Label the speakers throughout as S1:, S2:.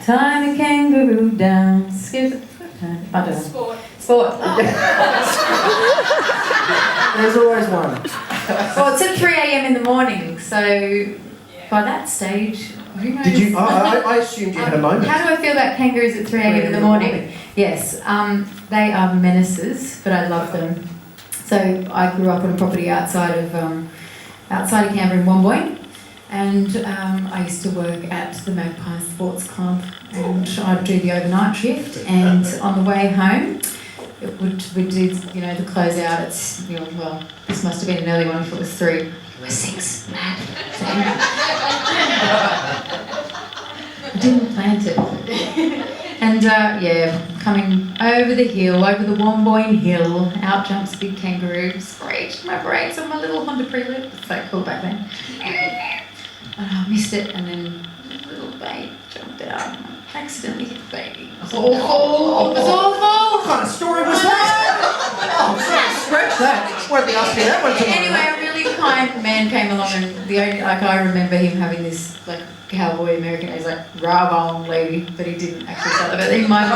S1: Tie the kangaroo down. Skip it. I don't know. Sport.
S2: There's always one.
S1: Well, it's at 3 a.m. in the morning, so by that stage, who knows?
S2: Did you? I assumed you had a moment.
S1: How do I feel about kangaroos at 3 a.m. in the morning? Yes, they are menaces, but I love them. So I grew up on a property outside of Canberra in Womboyne, and I used to work at the Magpie Sports Club, and I'd do the overnight shift. And on the way home, we'd do the close out. It's well, this must have been an early one if it was 3. We're 6, mad. I didn't plant it. And coming over the hill, over the Womboyne Hill, out jumps big kangaroo, screeched my brakes on my little Honda Prelude. It's so cool back then. And I missed it, and then a little babe jumped out. Accidentally hit the baby. It was awful. It was awful.
S2: What kind of story was that? Oh, sorry, scratch that. Won't be asking that one tomorrow.
S1: Anyway, a really kind man came along, and I remember him having this cowboy American. He's like, "Drive on, lady," but he didn't actually say that. In my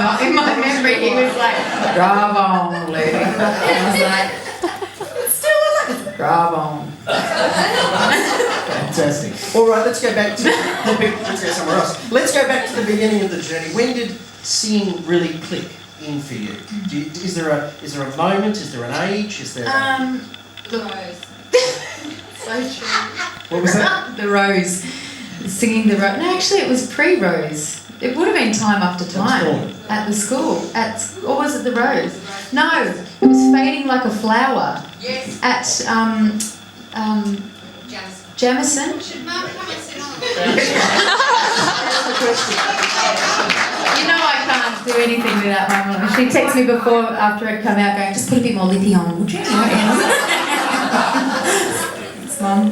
S1: memory, he was like, "Drive on, lady." And I was like, "Still alive." Drive on.
S2: Fantastic. All right, let's go back to let's go somewhere else. Let's go back to the beginning of the journey. When did singing really click in for you? Is there a moment? Is there an age? Is there?
S1: The Rose. So true.
S2: What was that?
S1: The Rose. Singing the Rose. No, actually, it was pre-Rose. It would have been Time After Time at the school. Or was it the Rose? No, it was Fading Like a Flower.
S3: Yes.
S1: At Jamison.
S3: Should Mum come and sit on?
S1: You know I can't do anything without my mum. She texted me after I'd come out going, "Just put a bit more lippy on, would you?" Thanks, Mum.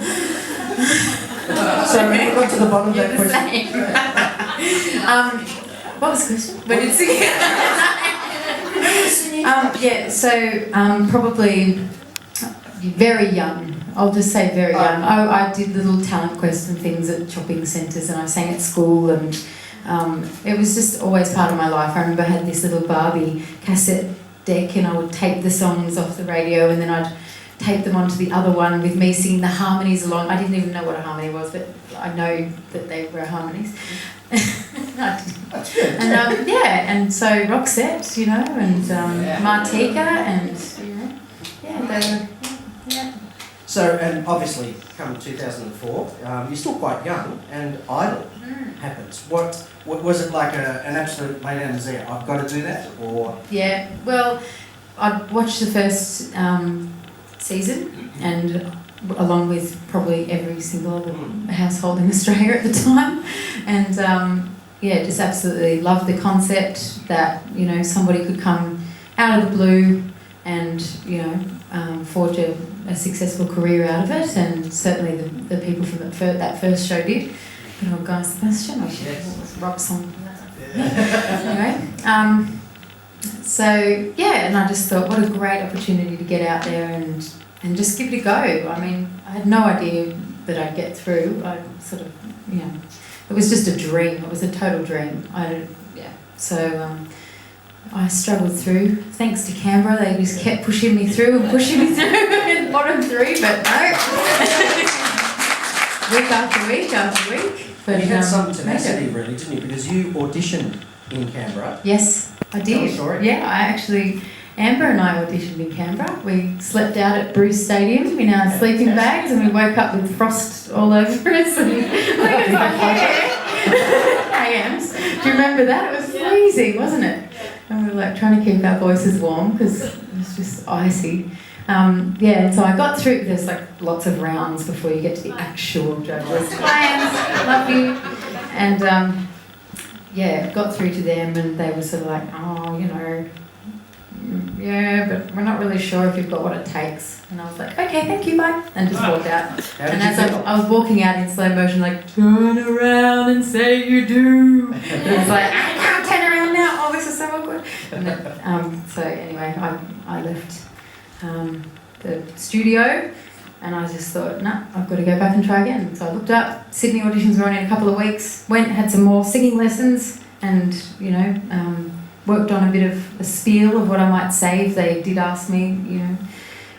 S2: So we got to the bottom of that question.
S1: What was the question? When did singing? Probably very young. I'll just say very young. I did little talent quests and things at shopping centres, and I sang at school, and it was just always part of my life. I remember I had this little Barbie cassette deck, and I would tape the songs off the radio, and then I'd tape them onto the other one with me singing the harmonies along. I didn't even know what a harmony was, but I know that they were harmonies.
S2: That's good.
S1: And and so Roxette, and Martika, and
S2: So, and obviously, come 2004, you're still quite young, and Idol happens. What was it like? An absolute lay down and say, "I've got to do that," or?
S1: Yeah, well, I'd watched the first season, and along with probably every single other household in Australia at the time, and just absolutely loved the concept that somebody could come out of the blue and forge a successful career out of it, and certainly the people from that first show did. Good old Guy Sebastian, I should rock some. Anyway, and I just thought, what a great opportunity to get out there and just give it a go. I mean, I had no idea that I'd get through. I sort of, it was just a dream. It was a total dream. So I struggled through. Thanks to Canberra, they just kept pushing me through and bottom 3, but no. Week after week after week. But
S2: you had some tenacity, really, didn't you? Because you auditioned in Canberra.
S1: Yes, I did.
S2: Tell a story.
S1: Yeah, Amber and I auditioned in Canberra. We slept out at Bruce Stadium in our sleeping bags, and we woke up with frost all over us. And AMs. Do you remember that? It was freezing, wasn't it? And we were trying to keep our voices warm because it was just icy. So I got through. There's lots of rounds before you get to the actual judges. Clients, love you. And got through to them, and they were sort of like, but we're not really sure if you've got what it takes. And I was like, okay, thank you, bye, and just walked out. And as I was walking out in slow motion, turn around and say you do. And it was like, I can't turn around now. Oh, this is so awkward. And then, so anyway, I left the studio, and I just thought, I've got to go back and try again. So I looked up. Sydney auditions were on in a couple of weeks. Went, had some more singing lessons, and worked on a bit of a spiel of what I might say if they did ask me,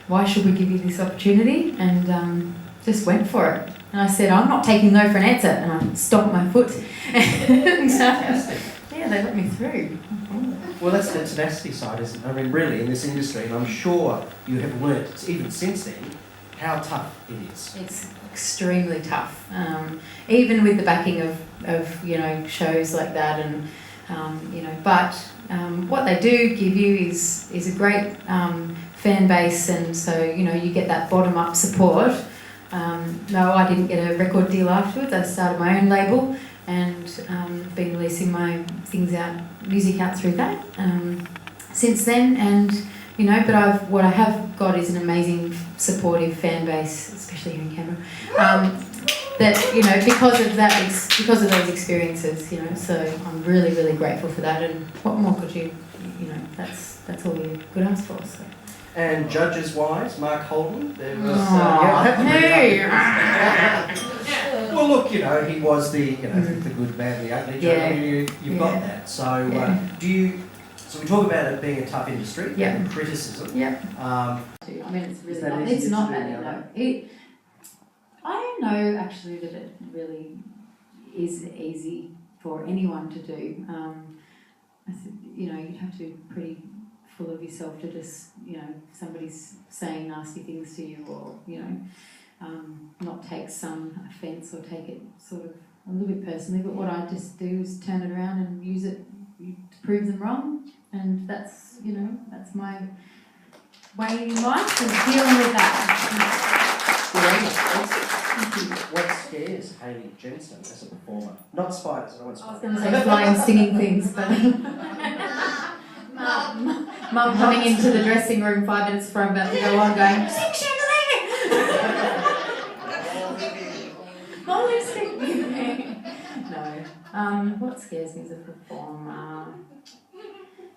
S1: why should we give you this opportunity, and just went for it. And I said, I'm not taking no for an answer, and I stomped my foot. And, yeah, they let me through.
S2: Well, that's the tenacity side, isn't it? I mean, really, in this industry, and I'm sure you have learnt, even since then, how tough it is.
S1: It's extremely tough. Even with the backing of shows like that, and but what they do give you is a great fan base, and so you get that bottom up support. No, I didn't get a record deal afterwards. I started my own label, and been releasing my music out through that since then. And but what I have got is an amazing supportive fan base, especially here in Canberra. That because of those experiences, so I'm really, really grateful for that. And what more could you that's all you could ask for. So.
S2: And judges wise, Mark Holden, there was I have to bring it up. Well, look, he was the the good, bad, the ugly judge. I mean, you've got that. So so we talk about it being a tough industry, and criticism.
S1: Yeah. I mean, it's really not. It's not that. I don't know actually that it really is easy for anyone to do. I think you'd have to be pretty full of yourself to just somebody's saying nasty things to you, or not take some offence or take it sort of a little bit personally. But what I just do is turn it around and use it to prove them wrong, and that's that's my way in life and dealing with that.
S2: What scares Hayley Jensen as a performer? Not spiders, I don't want spiders.
S1: I was going to say flying stinging things, but Mum coming into the dressing room 5 minutes before I'm about to go on going, sing chandelier! Holy stick! No. What scares me as a performer?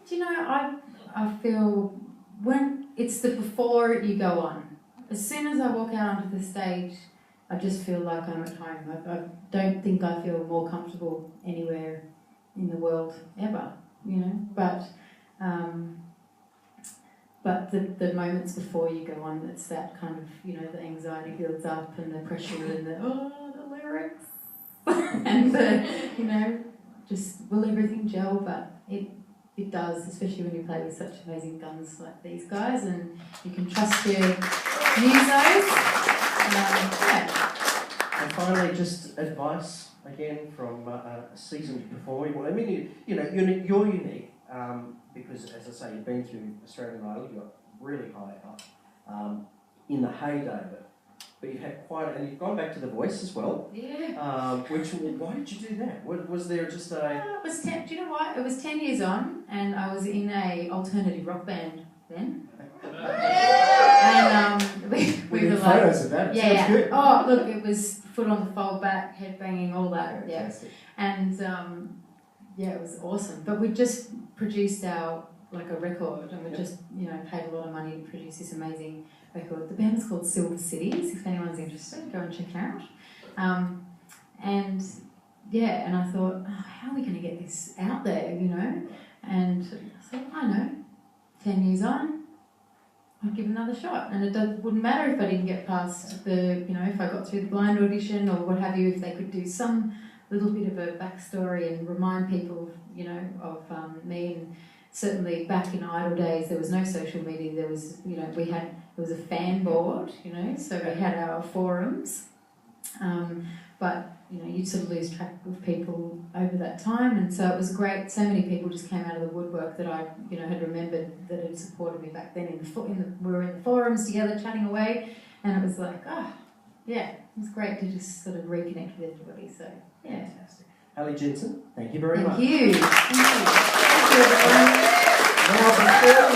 S1: Do I feel when it's the before you go on. As soon as I walk out onto the stage, I just feel like I'm at home. I don't think I feel more comfortable anywhere in the world ever, But the moments before you go on, it's that kind of, the anxiety builds up and the pressure and the lyrics and just will everything gel? But it does, especially when you play with such amazing guns like these guys, and you can trust your musos.
S2: And finally, just advice again from a seasoned performer. Well, I mean, you're unique because, as I say, you've been through Australian Idol. You got really high up in the heyday of it, but you've had and you've gone back to The Voice as well.
S1: Yeah.
S2: Why did you do that? Was there just a?
S1: It was 10. Do you know what? It was 10 years on, and I was in a alternative rock band then. And we were like,
S2: photos of that.
S1: Yeah.
S2: Good.
S1: Oh, look, it was foot on the fold back, head banging, all that.
S2: Fantastic.
S1: Yeah. And it was awesome. But we just produced a record, and we just paid a lot of money to produce this amazing record. The band is called Silver Cities. If anyone's interested, go and check it out. And I thought, how are we going to get this out there? And I thought, I know, 10 years on, I'd give another shot, and it wouldn't matter if I didn't get past if I got through the blind audition or what have you, if they could do some little bit of a backstory and remind people, of me. And certainly back in Idol days, there was no social media. There was, there was a fan board, so we had our forums, but you'd sort of lose track of people over that time, and so it was great. So many people just came out of the woodwork that I, had remembered that had supported me back then. We were in the forums together, chatting away, and it was like, it was great to just sort of reconnect with everybody. So yeah,
S2: fantastic. Hayley Jensen, thank you very much.
S1: Thank you. Thank you.
S2: Now, before we